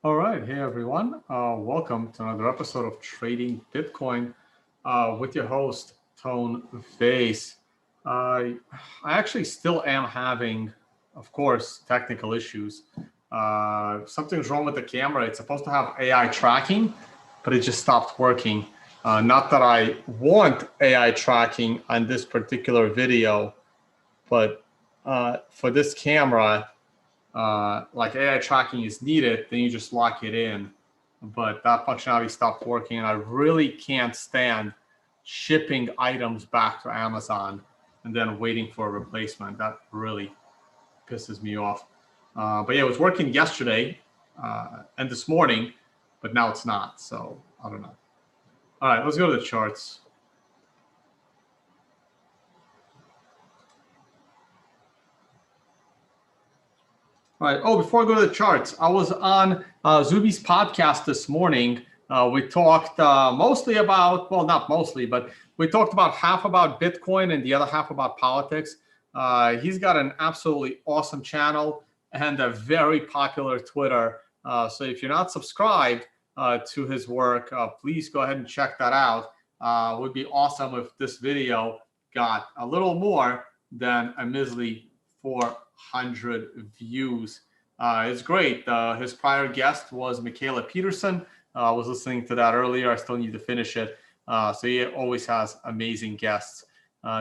All right. Hey, everyone. Welcome to another episode of Trading Bitcoin with your host, Tone Vays. I actually still am having, of course, technical issues. Something's wrong with the camera. It's supposed to have AI tracking, but it just stopped working. Not that I want AI tracking on this particular video, but for this camera, like AI tracking is needed, then you just lock it in. But that functionality stopped working, and I really can't stand shipping items back to Amazon and then waiting for a replacement. That really pisses me off. But yeah, it was working yesterday and this morning, but now it's not. So I don't know. All right, let's go to the charts. All right. Oh, before I go to the charts, I was on Zuby's podcast this morning. We talked mostly about, well, not mostly, but we talked about half about Bitcoin and the other half about politics. He's got an absolutely awesome channel and a very popular Twitter. So if you're not subscribed to his work, please go ahead and check that out. It would be awesome if this video got a little more than a measly 400 views. It's great. His prior guest was Michaela Peterson. I was listening to that earlier. I still need to finish it. So he always has amazing guests.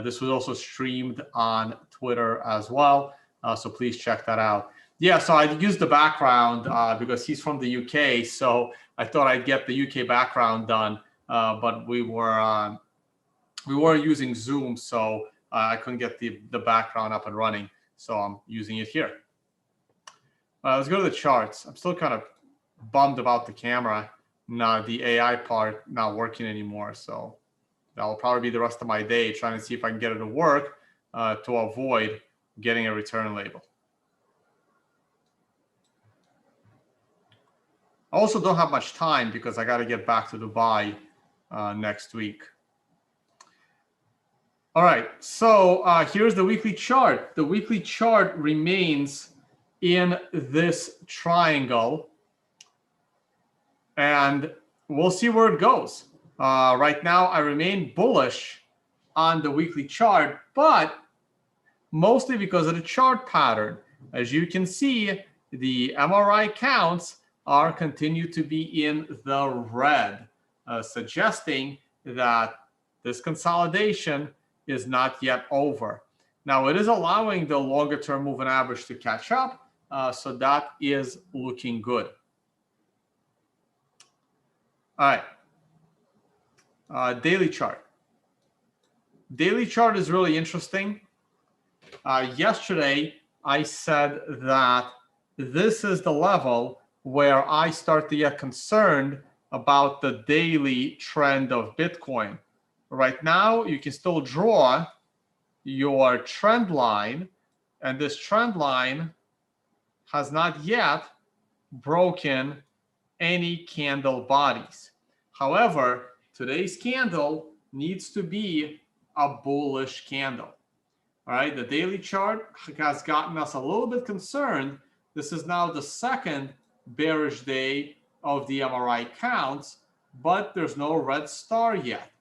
This was also streamed on Twitter as well. So please check that out. Yeah, so I used the background because he's from the UK. So I thought I'd get the UK background done, but we weren't using Zoom, so I couldn't get the background up and running. So I'm using it here. Let's go to the charts. I'm still kind of bummed about the camera, not the AI part not working anymore. So that'll probably be the rest of my day trying to see if I can get it to work to avoid getting a return label. I also don't have much time because I got to get back to Dubai next week. All right, so here's the weekly chart. The weekly chart remains in this triangle, and we'll see where it goes. Right now, I remain bullish on the weekly chart, but mostly because of the chart pattern. As you can see, the MRI counts are continue to be in the red, suggesting that this consolidation is not yet over. Now, it is allowing the longer term moving average to catch up, so that is looking good. All right, daily chart. Daily chart is really interesting. Yesterday, I said that this is the level where I start to get concerned about the daily trend of Bitcoin. Right now, you can still draw your trend line, and this trend line has not yet broken any candle bodies. However, today's candle needs to be a bullish candle. All right, the daily chart has gotten us a little bit concerned. This is now the second bearish day of the MRI counts, but there's no red star yet.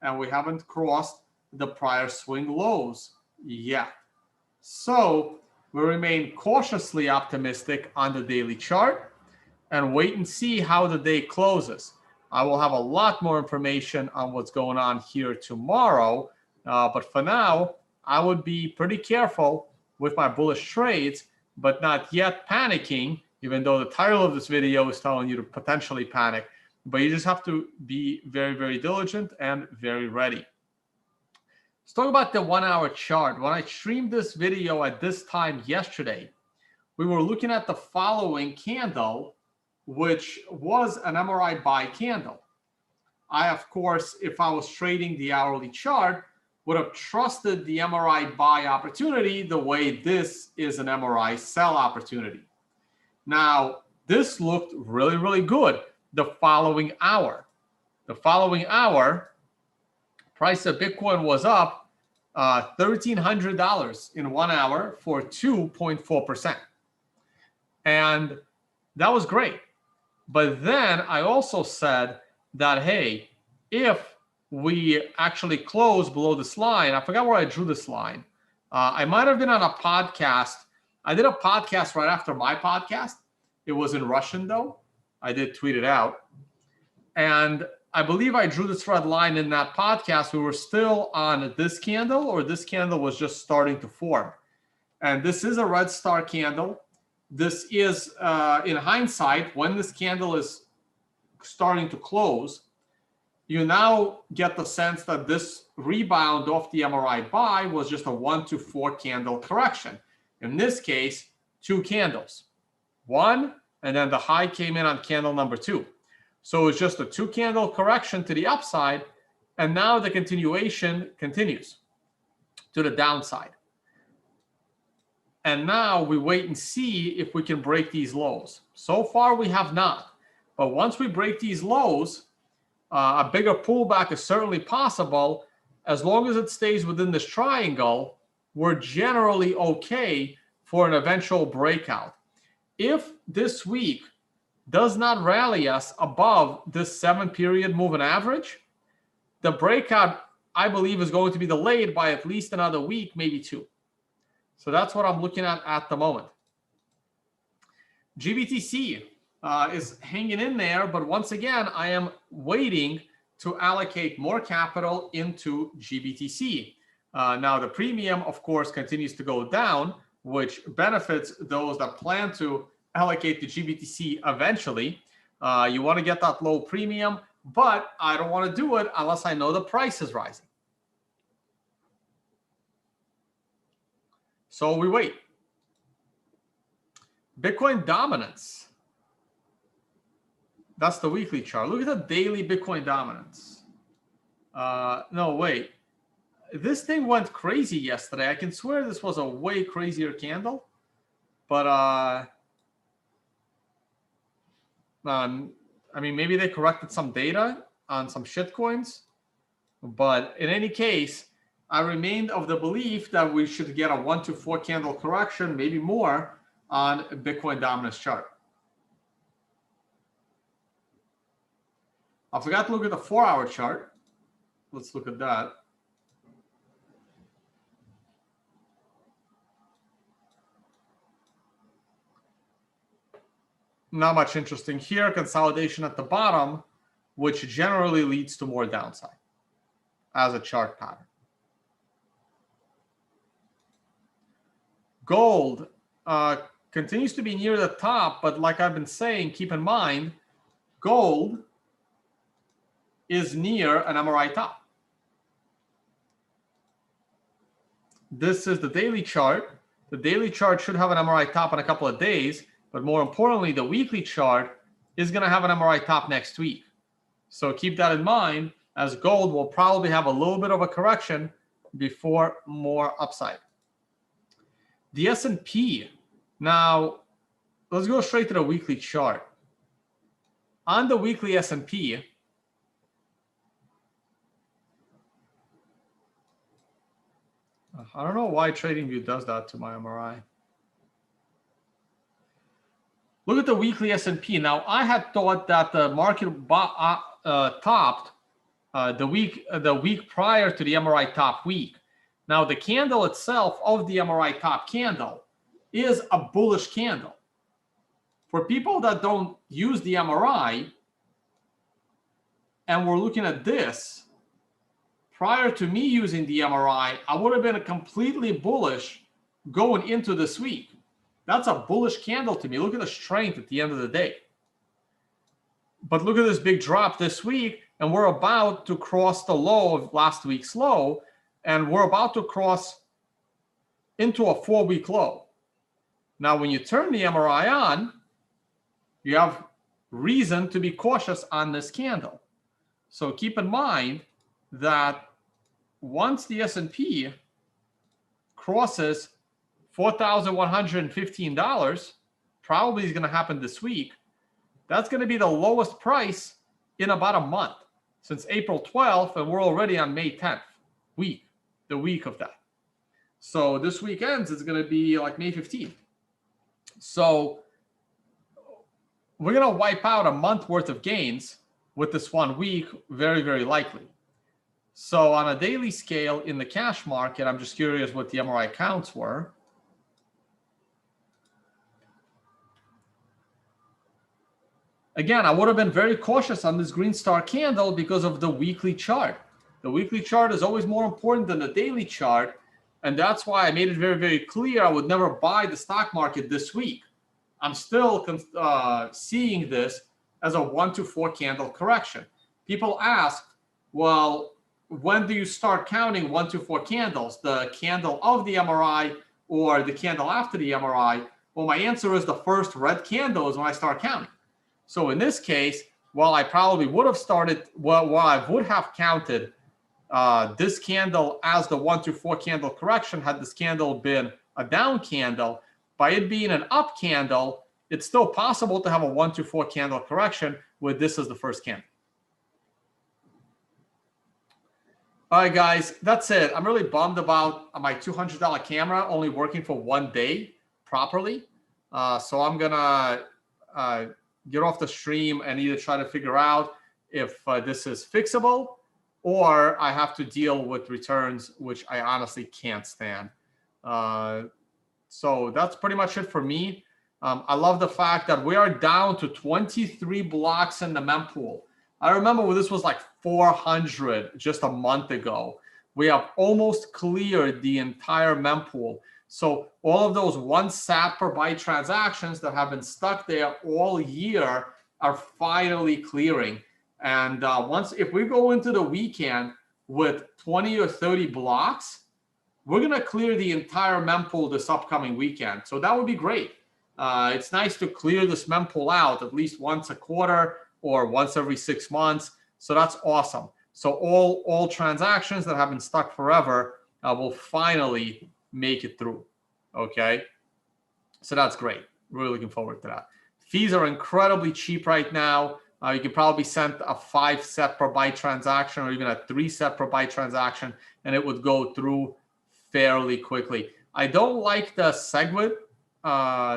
And we haven't crossed the prior swing lows yet. So we remain cautiously optimistic on the daily chart and wait and see how the day closes. I will have a lot more information on what's going on here tomorrow, but for now, I would be pretty careful with my bullish trades, but not yet panicking, even though the title of this video is telling you to potentially panic. But you just have to be very, very diligent and very ready. Let's talk about the 1 hour chart. When I streamed this video at this time yesterday, we were looking at the following candle, which was an MRI buy candle. I, of course, if I was trading the hourly chart, would have trusted the MRI buy opportunity the way this is an MRI sell opportunity. Now, this looked really, really good the following hour. The following hour, price of Bitcoin was up $1,300 in 1 hour for 2.4%. And that was great. But then I also said that, hey, if we actually close below this line, I forgot where I drew this line. I might have been on a podcast. I did a podcast right after my podcast. It was in Russian, though. I did tweet it out. And I believe I drew this red line in that podcast. We were still on this candle, or this candle was just starting to form. And this is a red star candle. This is, in hindsight, when this candle is starting to close, you now get the sense that this rebound off the MRI buy was just a 1 to 4 candle correction. In this case, 2 candles. One, and then the high came in on candle number 2. So it's just a 2 candle correction to the upside, and now the continuation continues to the downside. And now we wait and see if we can break these lows. So far, we have not. But once we break these lows, a bigger pullback is certainly possible. As long as it stays within this triangle, we're generally okay for an eventual breakout. If this week does not rally us above this 7-period moving average, the breakout, I believe, is going to be delayed by at least another week, maybe 2. So that's what I'm looking at the moment. GBTC is hanging in there, but once again, I am waiting to allocate more capital into GBTC. Now, the premium, of course, continues to go down, which benefits those that plan to allocate to GBTC eventually. You want to get that low premium, but I don't want to do it unless I know the price is rising. So we wait. Bitcoin dominance. That's the weekly chart. Look at the daily Bitcoin dominance. No, wait. This thing went crazy yesterday. I can swear this was a way crazier candle. But, I mean, maybe they corrected some data on some shitcoins. But in any case, I remained of the belief that we should get a 1 to 4 candle correction, maybe more, on Bitcoin dominance chart. I forgot to look at the 4-hour chart. Let's look at that. Not much interesting here. Consolidation at the bottom, which generally leads to more downside as a chart pattern. Gold continues to be near the top, but like I've been saying, keep in mind, gold is near an MRI top. This is the daily chart. The daily chart should have an MRI top in a couple of days, but more importantly, the weekly chart is going to have an MRI top next week. So keep that in mind, as gold will probably have a little bit of a correction before more upside. The S&P. Now, let's go straight to the weekly chart. On the weekly S&P, I don't know why TradingView does that to my MRI. Look at the weekly S&P. Now, I had thought that the market topped the week prior to the MRI top week. Now, the candle itself of the MRI top candle is a bullish candle. For people that don't use the MRI, and we're looking at this, prior to me using the MRI, I would have been completely bullish going into this week. That's a bullish candle to me. Look at the strength at the end of the day. But look at this big drop this week, and we're about to cross the low of last week's low, and we're about to cross into a 4-week low. Now, when you turn the MRI on, you have reason to be cautious on this candle. So keep in mind that once the S&P crosses $4,115, probably is going to happen this week. That's going to be the lowest price in about a month since April 12th, and we're already on May 10th the week of that. So this weekend is going to be like May 15th. So we're going to wipe out a month worth of gains with this 1 week, very, very likely. So on a daily scale in the cash market, I'm just curious what the MRI counts were. Again, I would have been very cautious on this green star candle because of the weekly chart. The weekly chart is always more important than the daily chart. And that's why I made it very, very clear I would never buy the stock market this week. I'm still seeing this as a 1 to 4 candle correction. People ask, well, when do you start counting 1 to 4 candles? The candle of the MRI or the candle after the MRI? Well, my answer is the first red candle is when I start counting. So in this case, while I probably would have started, while I would have counted this candle as the 1 to 4 candle correction, had this candle been a down candle, by it being an up candle, it's still possible to have a 1 to 4 candle correction with this as the first candle. All right, guys, that's it. I'm really bummed about my $200 camera only working for 1 day properly. So I'm going to get off the stream and either try to figure out if this is fixable or I have to deal with returns, which I honestly can't stand. So that's pretty much it for me. I love the fact that we are down to 23 blocks in the mempool. I remember when this was like 400 just a month ago. We have almost cleared the entire mempool. So all of those 1 sat per byte transactions that have been stuck there all year are finally clearing. And if we go into the weekend with 20 or 30 blocks, we're going to clear the entire mempool this upcoming weekend. So that would be great. It's nice to clear this mempool out at least once a quarter or once every 6 months. So that's awesome. So all transactions that have been stuck forever will finally make it through. Okay. So that's great. Really looking forward to that. Fees are incredibly cheap right now. You can probably send a 5 set per byte transaction or even a 3 set per byte transaction, and it would go through fairly quickly. I don't like the Segwit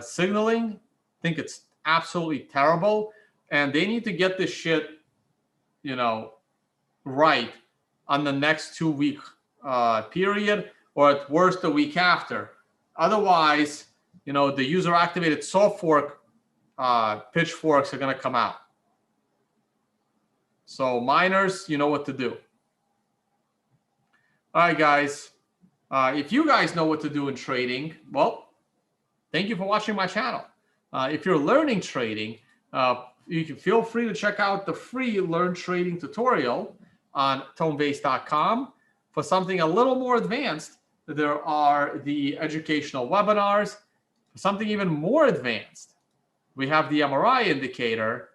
signaling. I think it's absolutely terrible. And they need to get this shit, right on the next 2 week period, or at worst the week after. Otherwise, the user activated soft fork pitchforks are going to come out. So miners, you know what to do. All right, guys. If you guys know what to do in trading, well, thank you for watching my channel. If you're learning trading, you can feel free to check out the free Learn Trading tutorial on tonevays.com. For something a little more advanced, there are the educational webinars. For something even more advanced, we have the MRI indicator.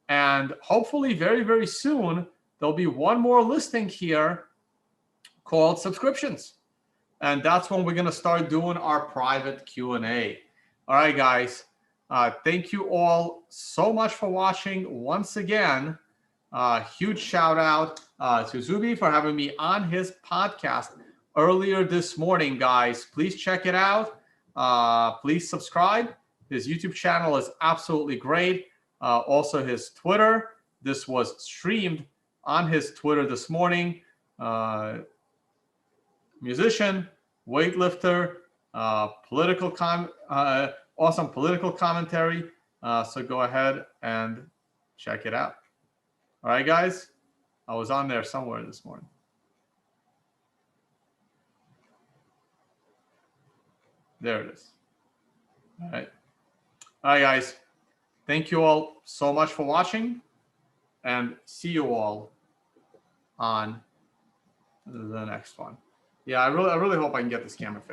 And hopefully very, very soon, there'll be one more listing here called subscriptions. And that's when we're going to start doing our private Q&A. All right, guys. Thank you all so much for watching. Once again, huge shout out to Zuby for having me on his podcast earlier this morning, guys. Please check it out. Please subscribe. His YouTube channel is absolutely great. Also his Twitter. This was streamed on his Twitter this morning. Musician, weightlifter, awesome political commentary. So go ahead and check it out. All right, guys. I was on there somewhere this morning. There it is. All right. All right, guys. Thank you all so much for watching, and see you all on the next one. Yeah, I really hope I can get this camera fixed.